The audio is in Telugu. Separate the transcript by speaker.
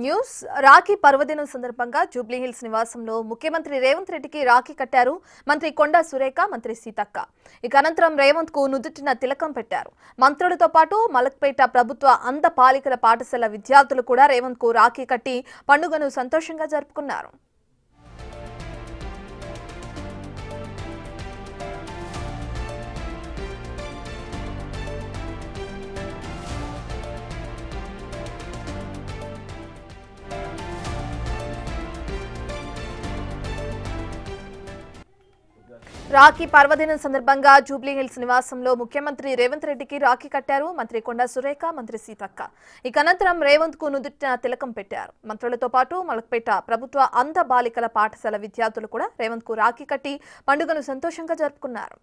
Speaker 1: న్యూస్ రాఖీ పర్వదినం సందర్భంగా జూబ్లీహిల్స్ నివాసంలో ముఖ్యమంత్రి రేవంత్ రెడ్డికి రాఖీ కట్టారు మంత్రి కొండా సురేఖ, మంత్రి సీతక్క. ఇక అనంతరం రేవంత్ కు నుదుటిన తిలకం పెట్టారు. మంత్రులతో పాటు మలక్పేట ప్రభుత్వ అంధ బాలికల పాఠశాల విద్యార్థులు కూడా రేవంత్ కు రాఖీ కట్టి పండుగను సంతోషంగా జరుపుకున్నారు. రాఖీ పర్వదినం సందర్భంగా జూబ్లీహిల్స్ నివాసంలో ముఖ్యమంత్రి రేవంత్ రెడ్డికి రాఖీ కట్టారు మంత్రి కొండా సురేఖ, మంత్రి సీతక్క. ఇక అనంతరం రేవంత్ కు నుదుటిన తిలకం పెట్టారు. మంత్రులతో పాటు మలక్పేట ప్రభుత్వ అంధ బాలికల పాఠశాల విద్యార్థులు కూడా రేవంత్ కు రాఖీ కట్టి పండుగను సంతోషంగా జరుపుకున్నారు.